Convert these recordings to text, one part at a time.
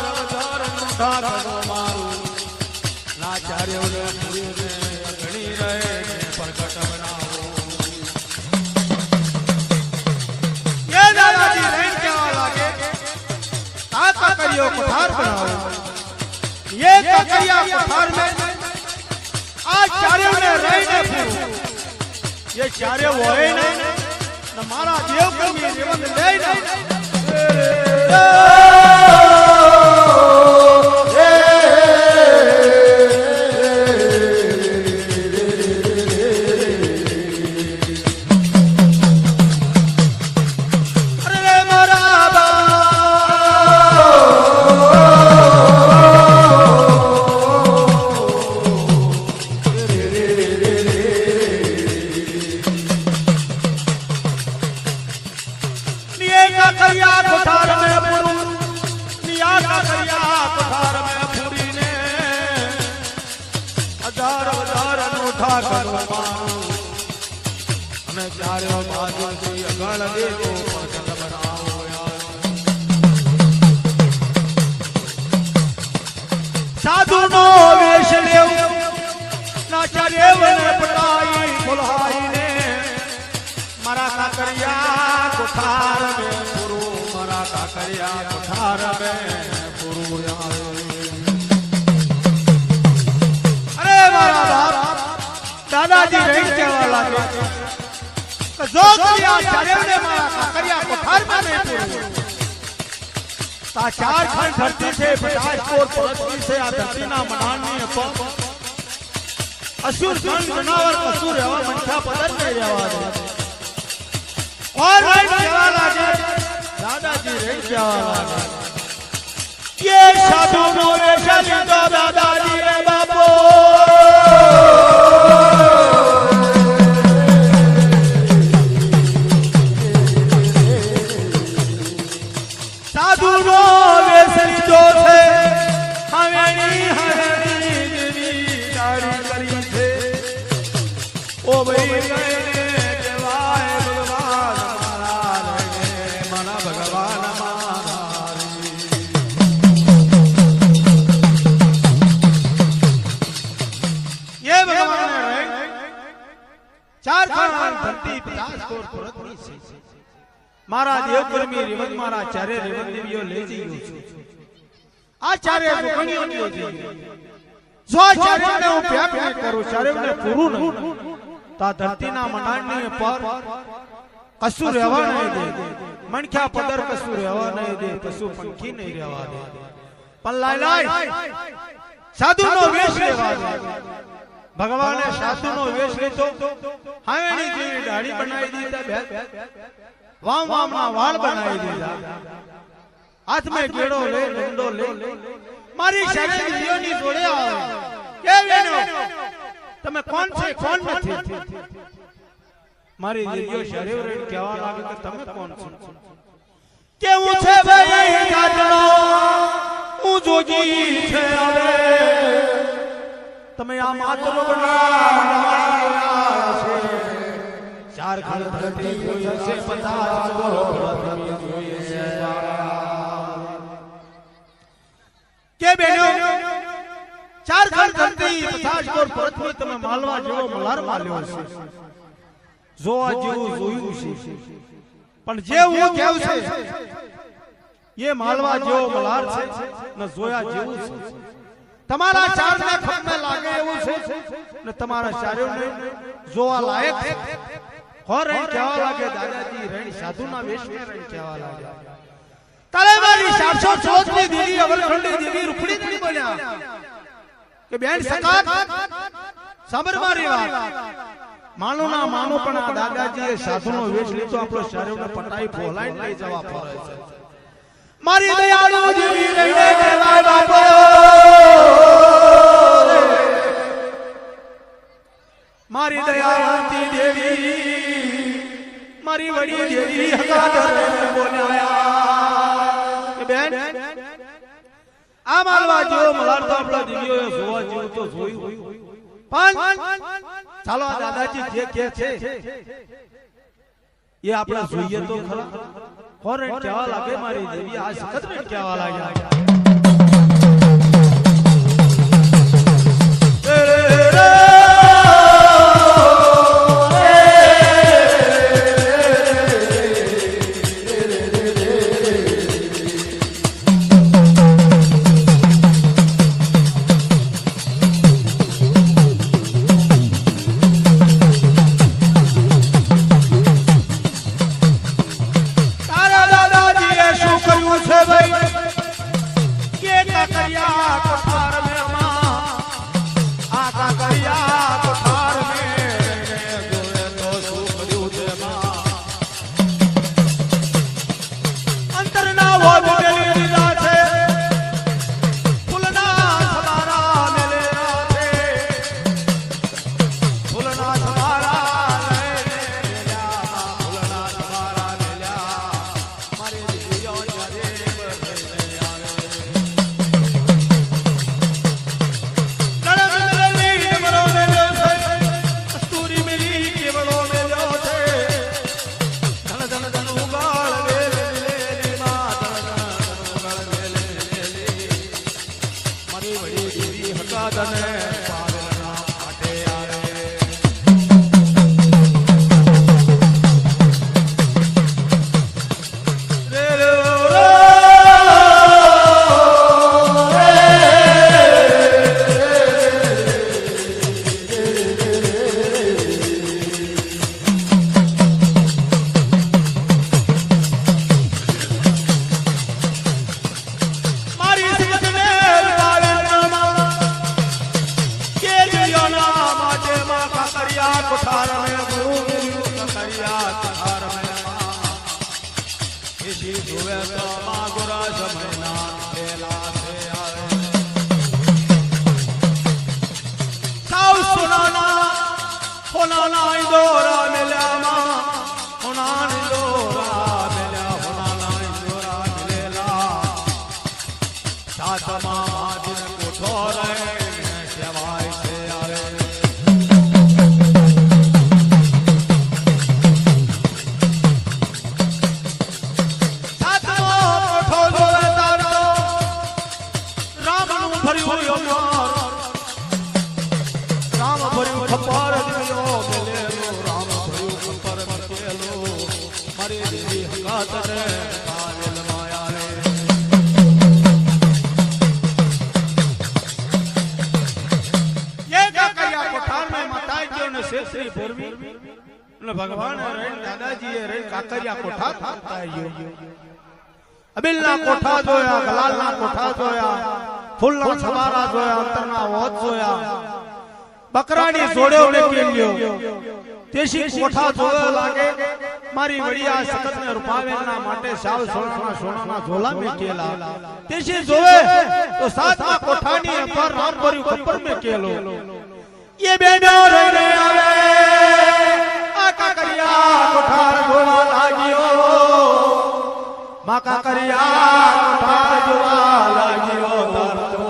અવતાર નોઠા કરો મારું નાચાર્યોને પૂરીને ઘણી રહે પ્રગટ બનાવો ये दादाजी रैन केवा लागे ताका करियो कुठार बनाओ ये ककरिया कुठार में आज चार्यों ने रैने पूरो ये चार्य होए ने न मारा देव कमी जीवन ले ने साधु नो वेश लेव नाचार्य ने पटाई बुलाई ने मारा काकरिया कुठार में गुरु मारा काकरिया कुठार में गुरु अरे मारा बाप दादाजी रही केवा लागे जो करिया चार्य ने मारा काकरिया कुठार में नहीं गुरु चार खंड धरती से 50 कोर पृथ्वी से आ धरती ना मनानी है असुर गण जनावर असुर एवं मनखा पदर में रहवा दे और भाई केवा लागे दादाजी रे केवा लागे ये साधु नो वेश लीधो दादाजी रे बापो साधु नो वेश लीधो छे हवेली हवेली देवी तारी करी छे ओ भाई कहने केवाय भगवान मारा रे मना भगवान मारा ये भगवान रे चार खंड धरती 50 कोर पृथ्वी से मारा देवकर्मी रिवत मारा चारे रिवत देवियो ले जीयो आचार्य दुखणियो ले जीयो जो आचार्य ने હું પ્યાક ન કરું ચારે ને પૂરું ન તા ધરતી ના મંડાણની પર કશું રહેવા નહીં દે મણખ્યા પદર કશું રહેવા નહીં દે પશુ પંખી નહીં રહેવા દે પણ લાય સાધુ નો વેશ લેવા દે ભગવાને સાધુ નો વેશ લીધો હાવેણી જેવી દાઢી બનાવી દીધા वाम वाम ना वाल बनाई दीदा हाथ में गेड़ो ले डंडो ले मारी शरीर दियोनी जोड़े आवे के वेनो तमे कौन छे कौन नथी मारी दियो शरीर रे केवा लागे के तमे कौन छो केवू छे भाई काटनो હું જોગી છે આવે તમે આ માતરો બના છે चार खंड धरती જોઈએ છે 50 कोर પૃથ્વી જોઈએ છે કે બેનો ચાર ખંડ ધરતી 50 કોર પૃથ્વી તમે માલવા જેવો મલાર માલ્યો છે જોવા જેવું જોયું છે પણ જે હું કેવ છે ये मालवा જેવો મલાર છે ને જોયા જેવું છે તમારા ચારને ખપને લાગે એવું છે ને તમારા ચાર્યોને જોવા લાયક છે और क्या लागे दादाजी रण साधु ना वेश में रण क्या लागे तलेवारी 714 की दीदी अवरखंडी देवी रुपड़ी नहीं बोल्या के बेन सकात साबर मारी बात मानो ना मानो पण दादाजी ए साधु नो वेश लीधो आपलो शरीर ने पटाई फोलाई लई जवा फरे छे मारी दयाळु देवी रणे केवाय बापो मारी दयावंती देवी मारी वड़ी देवी हकादर बोलाया के बेन आ मालवा जो मलार तो आपला दिव्यो જોવા જેવું તો જોયું પણ ચાલો દાદાજી જે કહે છે ये आपला જોઈએ તો ખરા કોરે કેવા લાગે મારી દેવી આ સખત કેવા લાગ્યા મારી વળી દેવી હતા તને પારણા માટે આવે भगवान दादाजी काकरिया कोठा अबिलना कोठा जोया गलालना कोठा जोया फूलना छबारा जोया अंतरना वोत जोया बकरानी जोड़े ने केल्यो तेशी कोठा जोया लागे मारी वड़िया सकत ने रुपावेना माटे साव सोना सोनाना झोला में केला तेशी जोवे तो सातमा कोठानी पर रामपुरी खप्पर में केलो ये बेडो रे आवे काकरिया कोठार जोड़ा लागियो मां काकरिया कोठार जोड़ा लागियो तरतो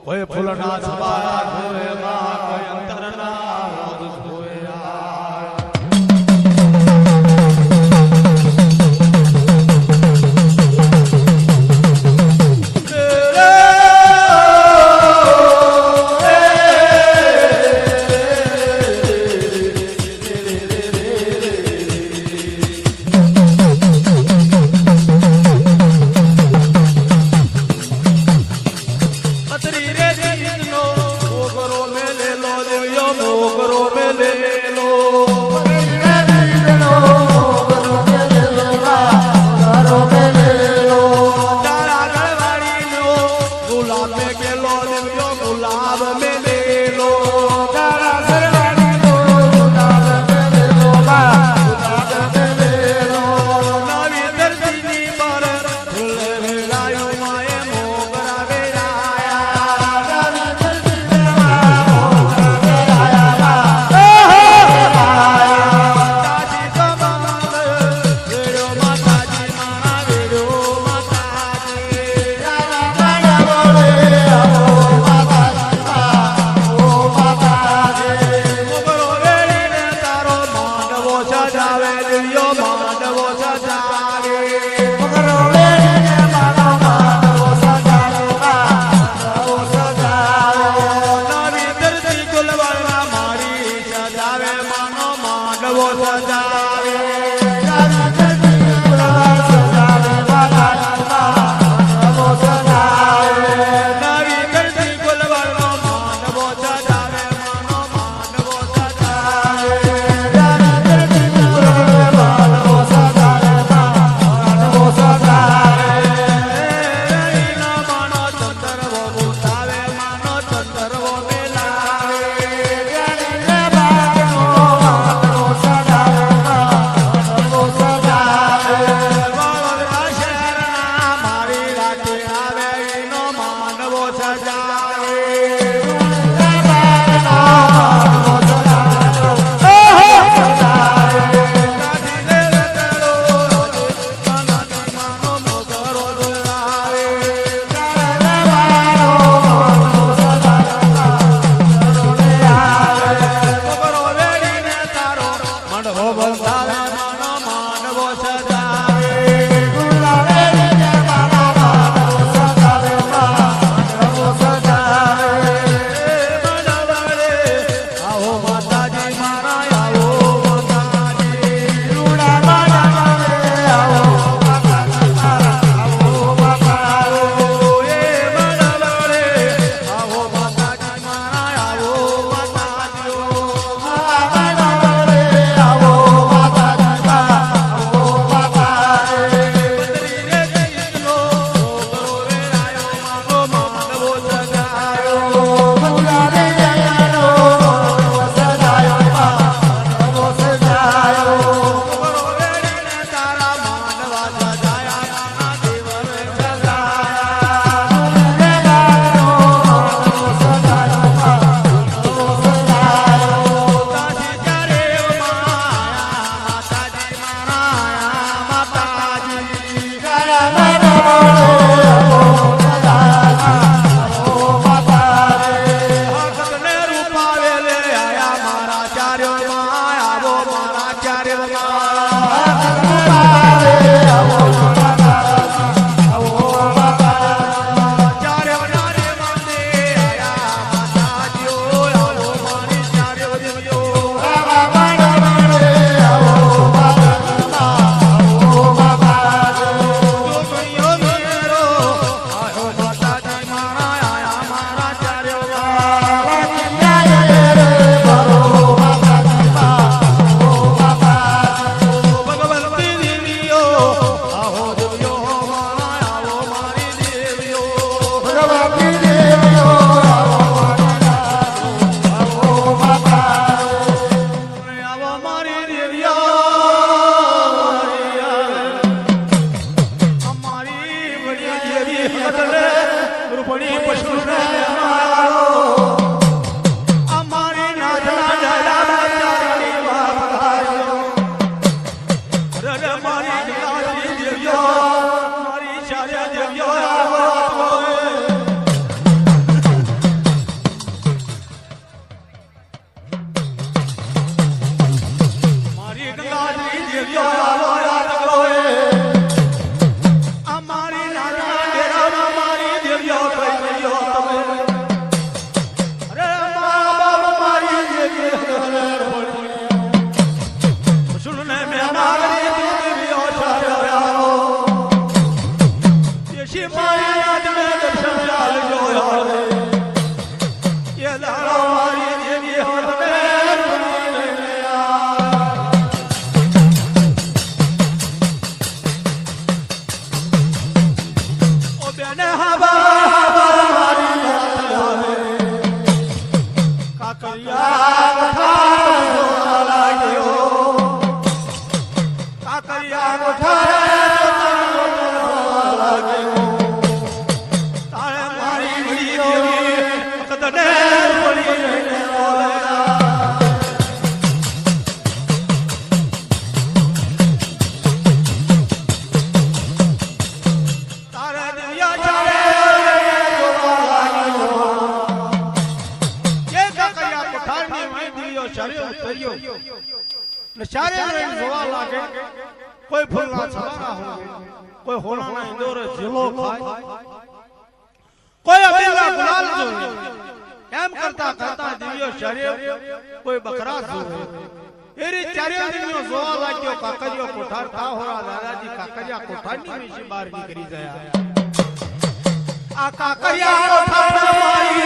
कोई फूलना छबारा जोए मां कोई अंतरना रोज जोया જોયો રે એ દાડો મારી દેવી હોતને ઓ બેને હાબા મારી કાકરિયા લાગ્યો કાકરિયા कोई फूलना छाना हो कोई होना इंदोर जिलो खाए कोई अबेला गुलाल जो एम करता करता दिव्यो शरीर कोई बकरा जो एरी चारे दिव्यो जोआ लाग्यो काकरियो कोठार था होरा दादाजी काकरिया कोठारनी में से बाहर निकली जाया आ काकरिया कोठार मारी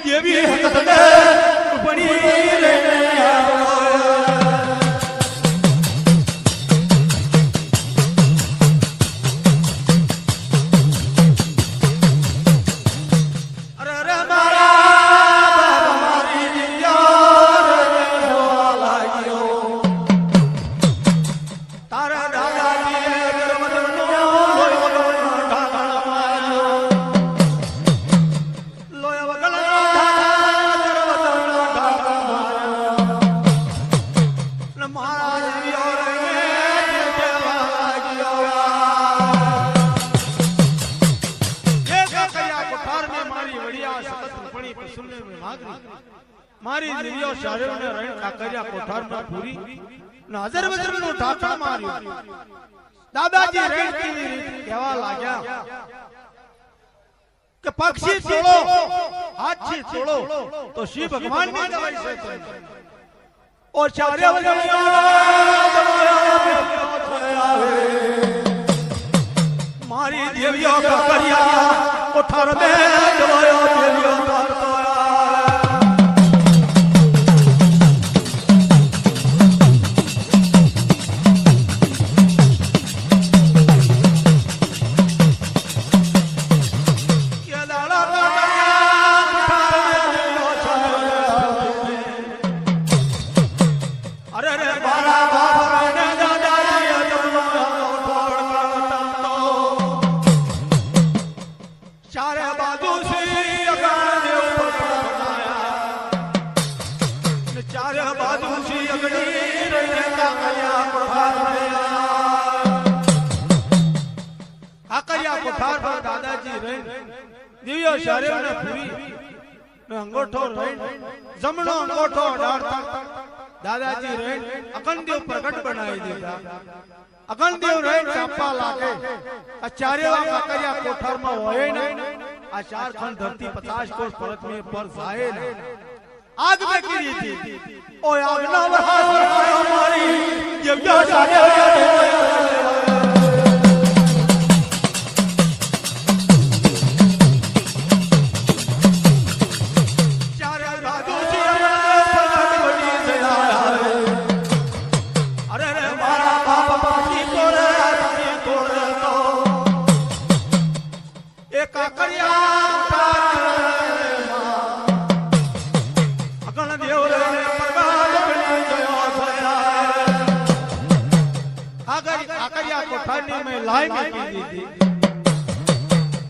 देवी हकत ने बड़ी लेने मारी दिव्यो शरीर ने रण काकरिया कोठार में पूरी नजर वजर में ढाका मारियो दादाजी रण की कहवा लाग्या कि पक्षी छोड़ो हाथी छोड़ो तो शिव भगवान ने दवाई से और चारे वजर मारी दिव्यो काकरिया कोठार में दवायो दिव्यो दिव्यो शरीर ने पूरी अंगोठो रेन जमनो अंगोठो डारता दादाजी रेन अखंडदेव प्रकट बनाई देता अखंडदेव रेन चापा लागे आचार्यवा काकरिया कोठार में होए न आ चार खंड धरती 50 कोस परत में पर जाए न आग में गिरी थी ओ आग ना वहां हमारी दिव्यो शरीर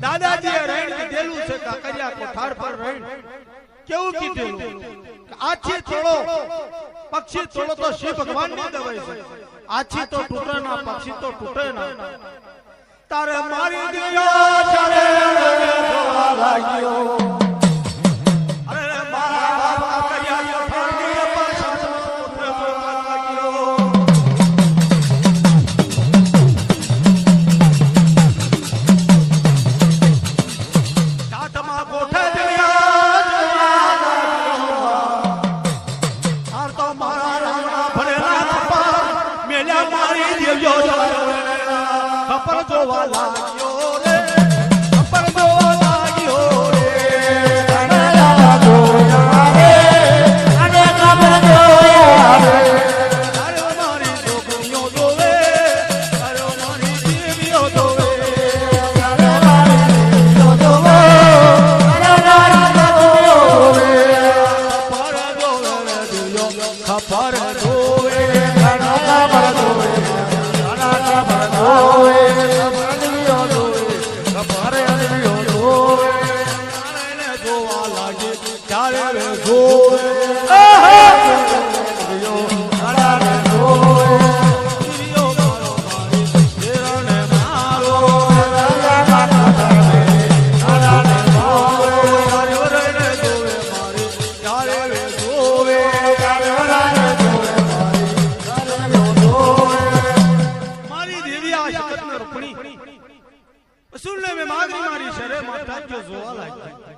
दादाजी रेण की देलू से काकरिया कोठार पर रेण केऊ की देलू आछी छोड़ो पक्षी छोड़ो तो शिव भगवान ने दवाई से आछी तो टूटे ना पक्षी तो टूटे ना तारे मारी दिया चले जोड़ा लागियो अरे मारा बाप काकरिया कोठार में पर पुत्र को लागियो खपर जो वाला यो रे खपर નાટ્ય જોવા લાગ્યા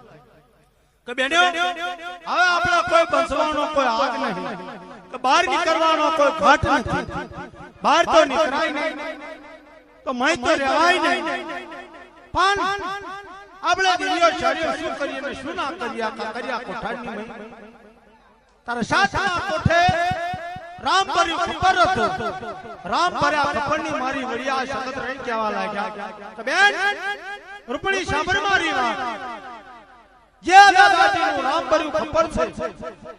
કે બેન્યો હવે આપણા કોઈ બંસવાનો કોઈ આગ નહીં કે બહાર નીકળવાનો કોઈ ઘાટ નથી બહાર તો નીકળાય નહીં તો મય તો રહેવાય નહીં પણ આપણે દિવ્યો શરીર શું કરીએ ને શું ના કર્યા કોઠાની મય તારા સાતમા કોઠે રામ ભર્યું ખબર હતું રામ ભર્યા ખપરની મારી વડિયા સખત રહી કહેવા લાગ્યા કે બેન રૂપણી સાંભળ મારી વાત જે દાદાજીનું રામ ભર્યું ખબર છે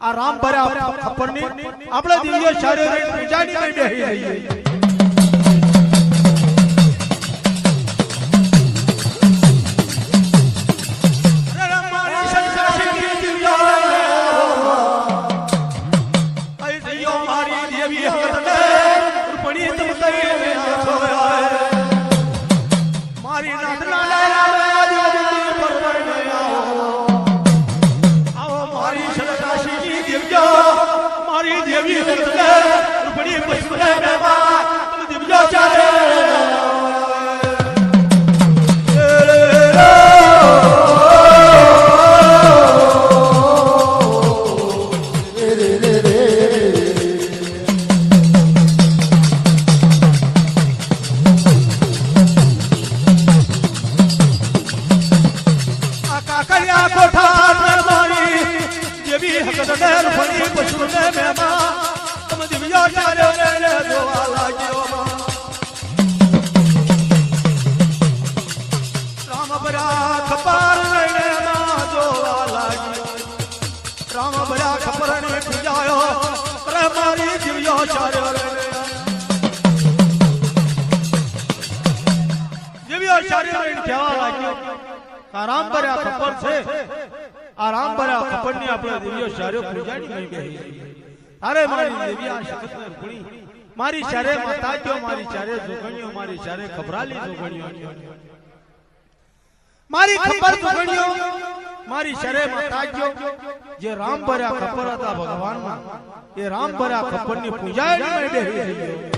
આ રામ ભર્યા ખપરની આપણે દિવ્ય શારીરિક પૂજાની માં બેહી રહીએ આરામ ભર્યા ખબર છે આરામ ભર્યા ખબર ની આપણે દિવ્ય શારીરિક પૂજાની નહીં ગઈ અરે મારી દેવી આ શક્ત રૂપણી મારી ચારે માતાજીઓ મારી ચારે જોગણીઓ મારી ચારે ખબરાલી જોગણીઓ મારી ખબર જોગણીઓ મારી ચારે માતાજીઓ જે રામ ભર્યા ખબર હતા ભગવાનમાં એ રામ ભર્યા ખબર ની પૂજાની નહીં બેહી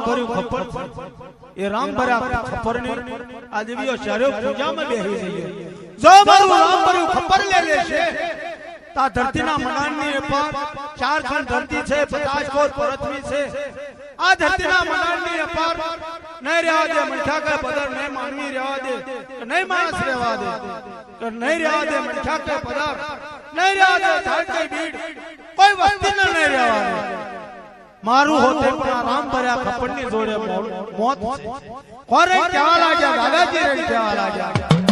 ભર્યું ખપ્પર એ રામ ભર્યા ખપ્પર ને આ દેવીઓ ચાર્યો પૂજામાં બેહી જઈએ જો મારું રામ ભર્યું ખપ્પર લે લેશે તા ધરતીના મનાનની અપાર ચાર ખંડ ધરતી છે 50 કોસ પૃથ્વી છે આ ધરતીના મનાનની અપાર નહીં રહેવા દે મઠા કે પદર નહીં માનવી રહેવા દે કે નહીં માણસ રહેવા દે કે નહીં રહેવા દે મઠા કે પદર નહીં રહેવા દે ઝાડ કે બીડ કોઈ વસ્તી ન નહીં રહેવા દે મારું હોતે પણ રામ ભર્યા ખપ્પરની જોડે મોત કોરે કહેવા લાગ્યા દાદાજી રે કહેવા લાગ્યા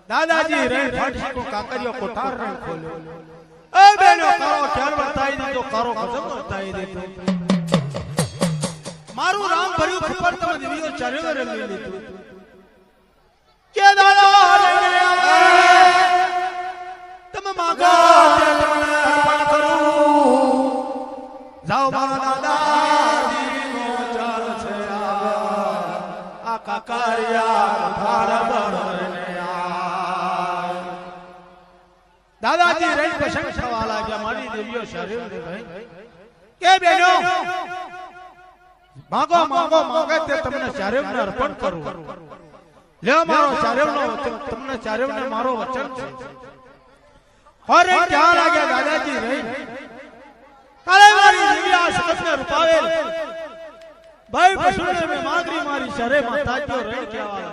दादाजी रे फाटी को काकरियो कोठार रे खोलो ए बेनो करो चार बताई दी तो करो खत्म बताई दे तो मारू राम भरियो खबर तम दिवियो चारे रे मिली तो के दादा तम मांगो अर्पण करूं जाओ मारा दादाजी नो चाल छे आ काकरिया भार बरने दादाजी रही प्रसन्न थवा लाग्या मारी देवियो शरीर ने भाई के बेनो मांगो मांगो मांगे ते तमने शरीर ने अर्पण करूं ले मारो शरीर नो तमने शरीर ने मारो वचन छे और क्या लाग्या दादाजी रही काले वाली देविया सकत ने रुपावेल भाई प्रसन्न में मांगरी मारी शरीर माता जो रही क्या वाला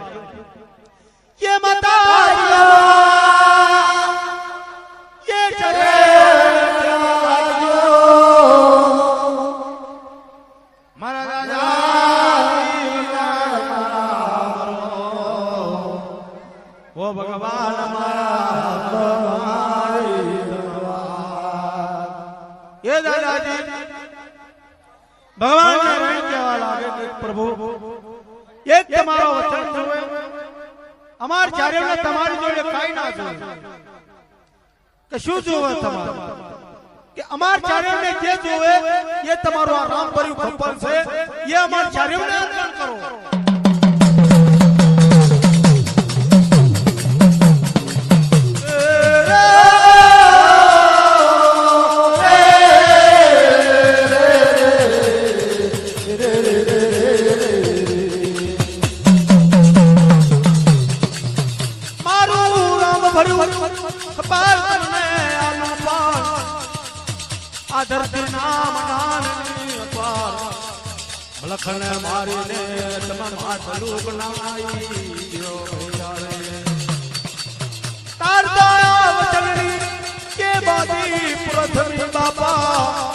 ये माता ये चले मारा दादा ઓ ભગવાન મારા એ દાદાજી ભગવાન કહેવા લાગે કે પ્રભુ એક તમારો વચન જોવે અમાર ચારેયને તમારી જોડે કાઈ ના જોવે કે શું જોવે તમારે કે અમાર ચારેયને જે જોવે એ તમારો આ રામ ભર્યું ખપ્પર છે એ અમાર ચારેયને અર્પણ કરો લખન મારીને તમન માથલું બનાવી તારતા વચનની કે બાદી પ્રથમી બાપા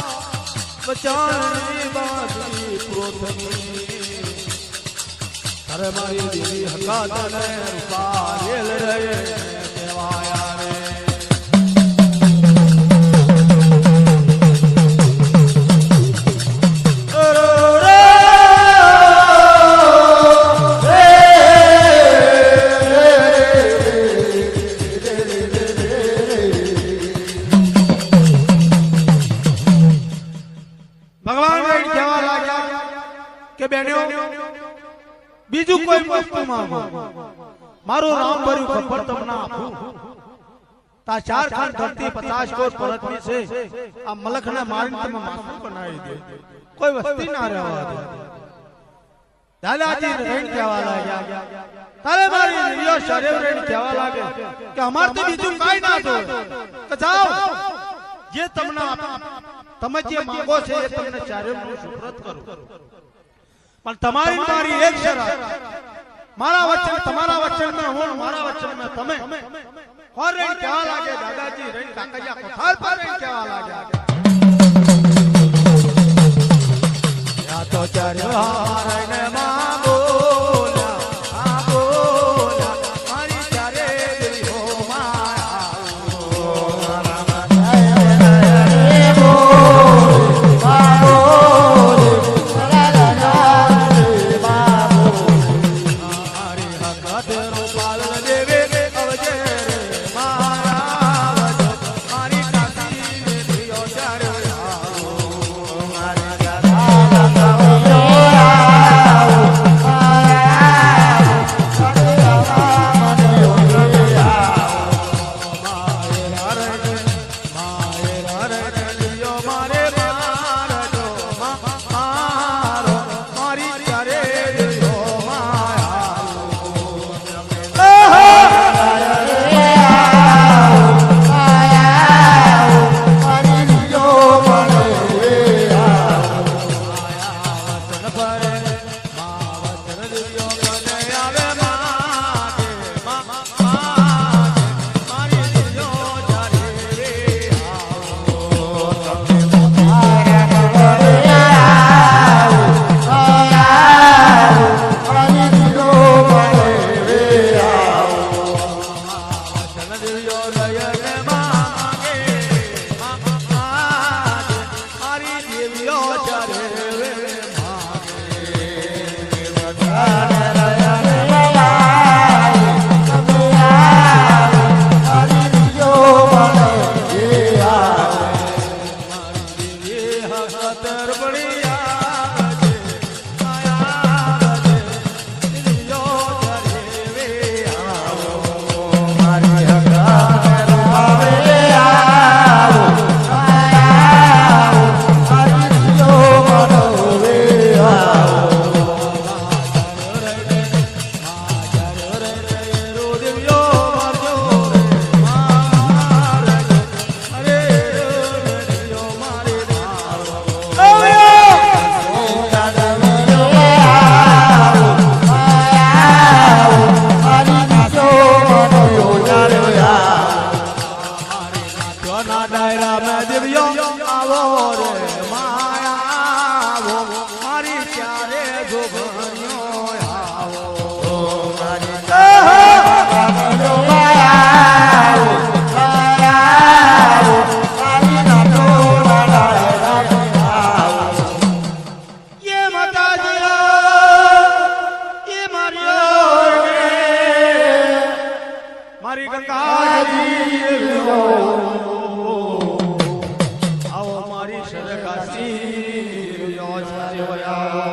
વચનની બાદી પ્રથમી અરે મારી દીદી હકાતને રૂપાયેલ રહે દેવાયા રે બીજું કોઈ વસ્તુ માંગો મારું રામ ભર્યું ખબર તમને આપું તા ચાર ખાન ધરતી 50 કોસ પરતની છે આ મલખને મારીને તમે માસૂમ બનાવી દે કોઈ વસ્તી ના રહેવા દે દાદાજી રેણ કહેવા લાગ્યા તારે મારી નિયો શરીર રેણ કહેવા લાગે કે અમાર તો બીજું કાઈ ના જો કે જાઓ જે તમને તમે જે માંગો છે એ તમને ચારેયનું સુપ્રત કરું પણ તમારી મારી એક શરત મારા વચન તમારા વચન में હું મારા વચન में તમે કોણ રેણ કહેવા લાગે દાદાજી રેણ કાકડિયા કોઠાર પર રેણ કહેવા લાગ્યા યા તો ચાર્ય હારને માંગો Oh મારી ગંગાજી આવો મારી સરકાશી આવો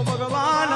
ભગવાન